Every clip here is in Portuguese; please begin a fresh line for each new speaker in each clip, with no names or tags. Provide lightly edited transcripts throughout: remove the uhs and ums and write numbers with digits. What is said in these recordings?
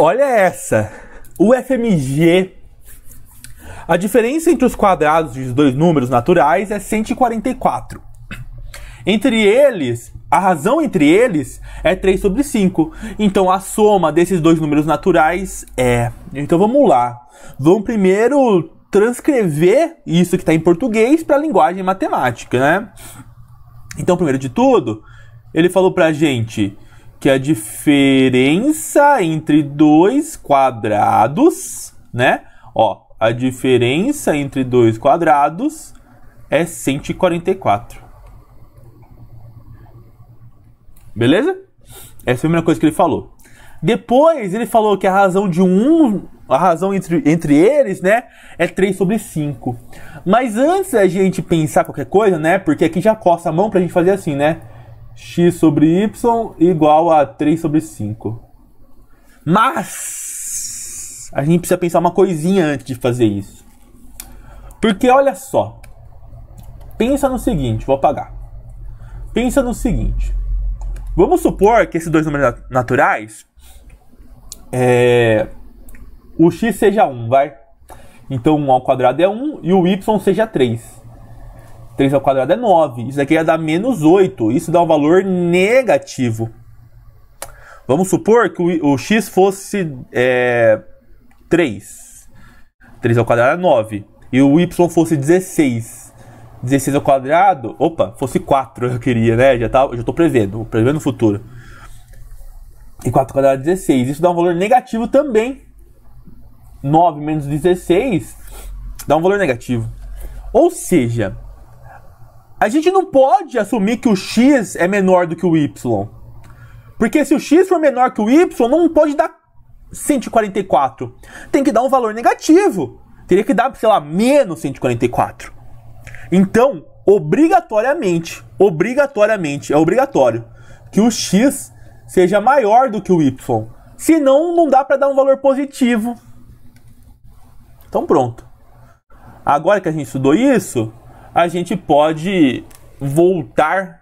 Olha essa. O FMG. A diferença entre os quadrados dos dois números naturais é 144. Entre eles, a razão entre eles é 3 sobre 5. Então a soma desses dois números naturais é... Então vamos lá. Vamos primeiro transcrever isso que está em português para a linguagem matemática, né? Então, primeiro de tudo, ele falou para a gente que a diferença entre dois quadrados, né? Ó, a diferença entre dois quadrados é 144. Beleza? Essa foi a primeira coisa que ele falou. Depois, ele falou que a razão de a razão entre eles, né, é 3 sobre 5. Mas antes da gente pensar qualquer coisa, né, porque aqui já coça a mão pra gente fazer assim, né? X sobre Y igual a 3 sobre 5. Mas a gente precisa pensar uma coisinha antes de fazer isso. Porque olha só. Pensa no seguinte, vou apagar. Pensa no seguinte. Vamos supor que esses dois números naturais, o x seja 1, vai? Então 1 ao quadrado é 1 e o y seja 3. 3 ao quadrado é 9. Isso aqui ia dar menos 8. Isso dá um valor negativo. Vamos supor que o x fosse 3. 3 ao quadrado é 9. E o y fosse 16. 16 ao quadrado... Opa, fosse 4 eu queria, né? Já estou prevendo o futuro. E 4 ao quadrado é 16. Isso dá um valor negativo também. 9 menos 16 dá um valor negativo. Ou seja, a gente não pode assumir que o x é menor do que o y. Porque se o x for menor que o y, não pode dar 144. Tem que dar um valor negativo. Teria que dar, sei lá, menos 144. Então, obrigatoriamente, é obrigatório que o x seja maior do que o y. Senão, não dá para dar um valor positivo. Então, pronto. Agora que a gente estudou isso, a gente pode voltar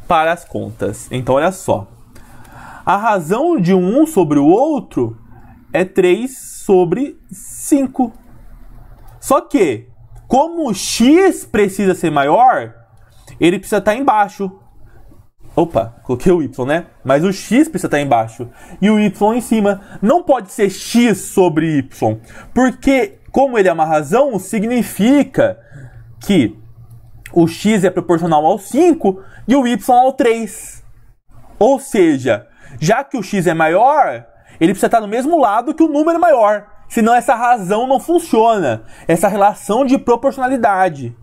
para as contas. Então, olha só. A razão de um sobre o outro é 3 sobre 5. Só que, como o x precisa ser maior, ele precisa estar embaixo. Opa, coloquei o y, né? Mas o x precisa estar embaixo. E o y em cima. Não pode ser x sobre y. Porque, como ele é uma razão, significa que o x é proporcional ao 5 e o y ao 3. Ou seja, já que o x é maior, ele precisa estar no mesmo lado que o número maior. Senão essa razão não funciona. Essa relação de proporcionalidade.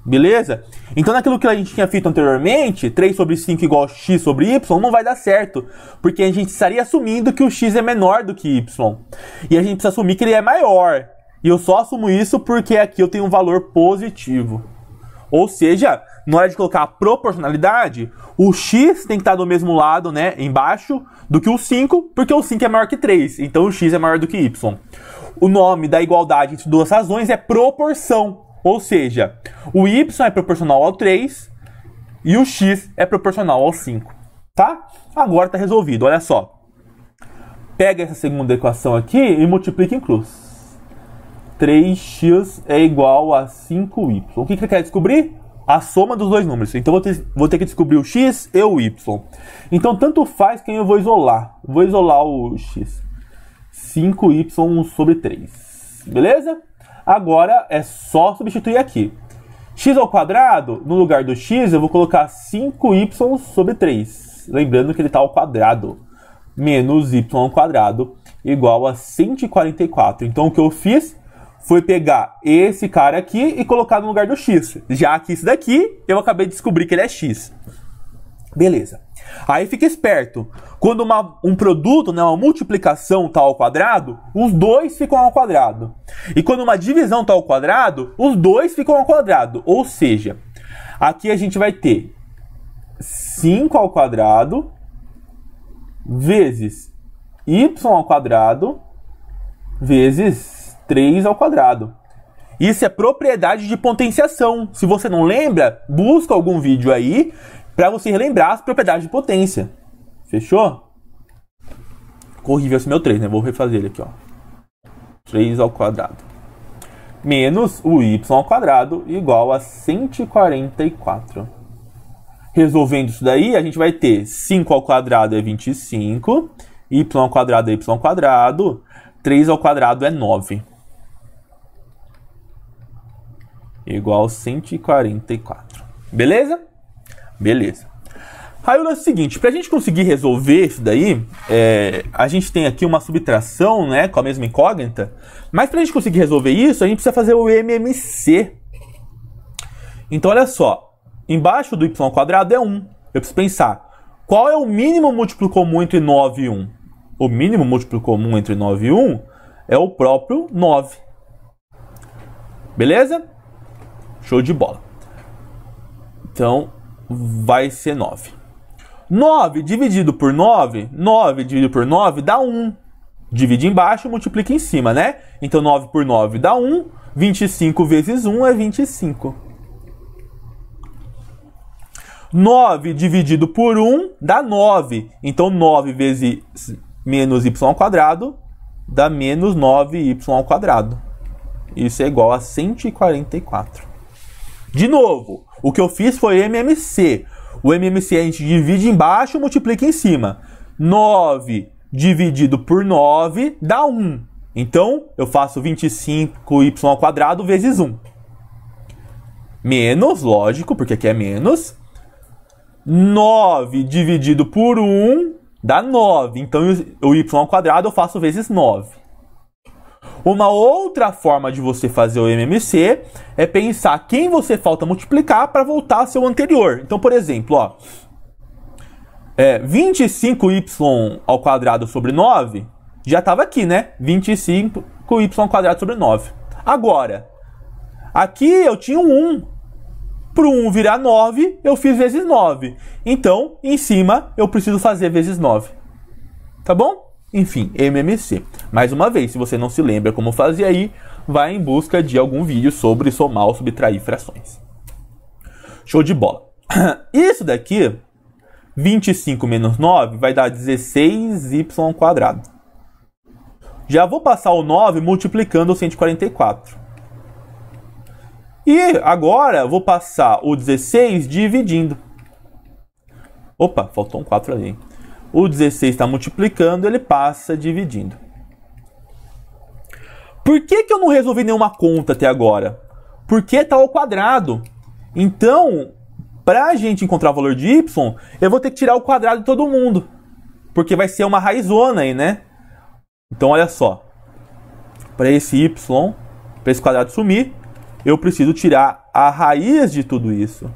Beleza? Então naquilo que a gente tinha feito anteriormente, 3 sobre 5 igual a x sobre y, não vai dar certo. Porque a gente estaria assumindo que o x é menor do que y. E a gente precisa assumir que ele é maior. E eu só assumo isso porque aqui eu tenho um valor positivo. Ou seja, na hora de colocar a proporcionalidade, o x tem que estar do mesmo lado, né, embaixo, do que o 5, porque o 5 é maior que 3. Então o x é maior do que y. O nome da igualdade entre duas razões é proporção. Ou seja, o y é proporcional ao 3 e o x é proporcional ao 5. Tá? Agora está resolvido, olha só. Pega essa segunda equação aqui e multiplica em cruz. 3x é igual a 5y. O que ele quer descobrir? A soma dos dois números. Então vou ter que descobrir o x e o y. Então tanto faz quem eu vou isolar. Vou isolar o x. 5y sobre 3. Beleza? Agora é só substituir aqui. X ao quadrado, no lugar do x, eu vou colocar 5y sobre 3. Lembrando que ele está ao quadrado. Menos y ao quadrado igual a 144. Então o que eu fiz foi pegar esse cara aqui e colocar no lugar do x. Já que isso daqui, eu acabei de descobrir que ele é x. Beleza. Aí fica esperto. Quando um produto, né, uma multiplicação está ao quadrado, os dois ficam ao quadrado. E quando uma divisão está ao quadrado, os dois ficam ao quadrado. Ou seja, aqui a gente vai ter 5 ao quadrado vezes y ao quadrado vezes 3 ao quadrado. Isso é propriedade de potenciação. Se você não lembra, busca algum vídeo aí para você relembrar as propriedades de potência. Fechou? ficou horrível esse meu 3, né? Vou refazer ele aqui, ó. 3 ao quadrado. Menos o y ao quadrado igual a 144. Resolvendo isso daí, a gente vai ter 5 ao quadrado é 25. Y ao quadrado é y ao quadrado. 3 ao quadrado é 9. Igual a 144. Beleza? Beleza. Aí o lance é o seguinte, para a gente conseguir resolver isso daí, a gente tem aqui uma subtração, né, com a mesma incógnita, mas para a gente conseguir resolver isso, a gente precisa fazer o MMC. Então olha só, embaixo do y ao quadrado é 1. Eu preciso pensar, qual é o mínimo múltiplo comum entre 9 e 1? O mínimo múltiplo comum entre 9 e 1 é o próprio 9. Beleza? Show de bola. Então, vai ser 9. 9 dividido por 9, 9 dividido por 9 dá 1. Divide embaixo, multiplica em cima, né? Então 9 por 9 dá 1. 25 vezes 1 é 25. 9 dividido por 1 dá 9. Então 9 vezes menos y ao quadrado dá menos 9y ao quadrado. Isso é igual a 144. De novo, o que eu fiz foi MMC. O MMC a gente divide embaixo e multiplica em cima. 9 dividido por 9 dá 1. Então, eu faço 25y ao quadrado vezes 1. Menos, lógico, porque aqui é menos. 9 dividido por 1 dá 9. Então, o y ao quadrado eu faço vezes 9. Uma outra forma de você fazer o MMC é pensar quem você falta multiplicar para voltar ao seu anterior. Então, por exemplo, ó, 25y ao quadrado sobre 9 já estava aqui, né? 25y ao quadrado sobre 9. Agora, aqui eu tinha um 1. Para o 1 virar 9, eu fiz vezes 9. Então, em cima, eu preciso fazer vezes 9. Tá bom? Enfim, MMC. Mais uma vez, se você não se lembra como fazer aí, vai em busca de algum vídeo sobre somar ou subtrair frações. Show de bola. Isso daqui, 25 menos 9, vai dar 16y ao quadrado. Já vou passar o 9 multiplicando o 144. E agora vou passar o 16 dividindo. Opa, faltou um 4 ali, hein? O 16 está multiplicando, ele passa dividindo. Por que eu não resolvi nenhuma conta até agora? Porque está ao quadrado. Então, para a gente encontrar o valor de y, eu vou ter que tirar o quadrado de todo mundo. Porque vai ser uma raizona aí, né? Então, olha só. Para esse y, para esse quadrado sumir, eu preciso tirar a raiz de tudo isso.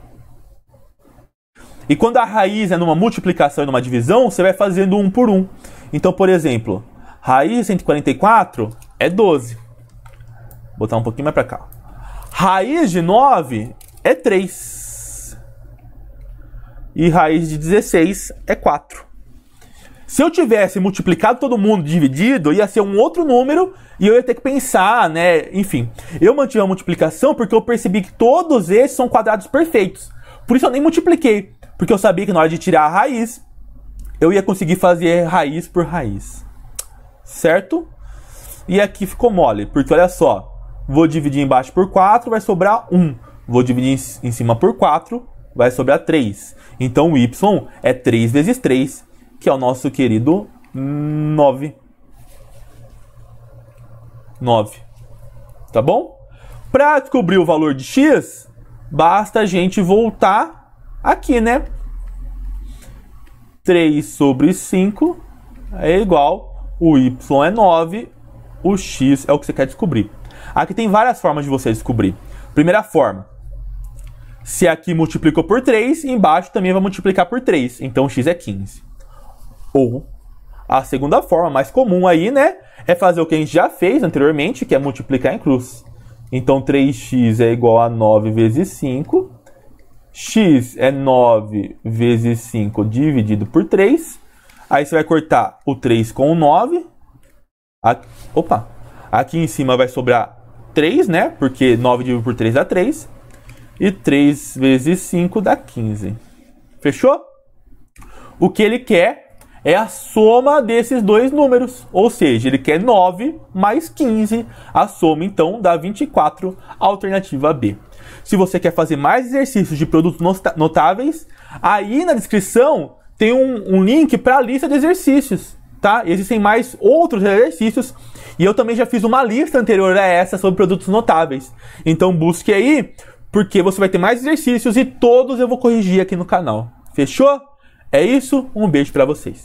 E quando a raiz é numa multiplicação e numa divisão, você vai fazendo 1 por 1. Então, por exemplo, raiz de 144 é 12. Vou botar um pouquinho mais para cá. Raiz de 9 é 3. E raiz de 16 é 4. Se eu tivesse multiplicado todo mundo dividido, ia ser um outro número e eu ia ter que pensar, né? Enfim, eu mantive a multiplicação porque eu percebi que todos esses são quadrados perfeitos. Por isso eu nem multipliquei. Porque eu sabia que na hora de tirar a raiz, eu ia conseguir fazer raiz por raiz. Certo? E aqui ficou mole, porque olha só. Vou dividir embaixo por 4, vai sobrar 1. Vou dividir em cima por 4, vai sobrar 3. Então o y é 3 vezes 3, que é o nosso querido 9. 9. Tá bom? Para descobrir o valor de x, basta a gente voltar aqui, né? 3 sobre 5 é igual, o y é 9, o x é o que você quer descobrir. Aqui tem várias formas de você descobrir. Primeira forma, se aqui multiplicou por 3, embaixo também vai multiplicar por 3, então x é 15. Ou, a segunda forma, mais comum aí, né? É fazer o que a gente já fez anteriormente, que é multiplicar em cruz. Então 3x é igual a 9 vezes 5. X é 9 vezes 5 dividido por 3. Aí você vai cortar o 3 com o 9. Aqui em cima vai sobrar 3, né? Porque 9 dividido por 3 dá 3. E 3 vezes 5 dá 15. Fechou? O que ele quer é a soma desses dois números. Ou seja, ele quer 9 mais 15. A soma, então, dá 24, alternativa B. Se você quer fazer mais exercícios de produtos notáveis, aí na descrição tem um link para a lista de exercícios, tá? Existem mais outros exercícios e eu também já fiz uma lista anterior a essa sobre produtos notáveis. Então busque aí, porque você vai ter mais exercícios e todos eu vou corrigir aqui no canal. Fechou? É isso, um beijo para vocês.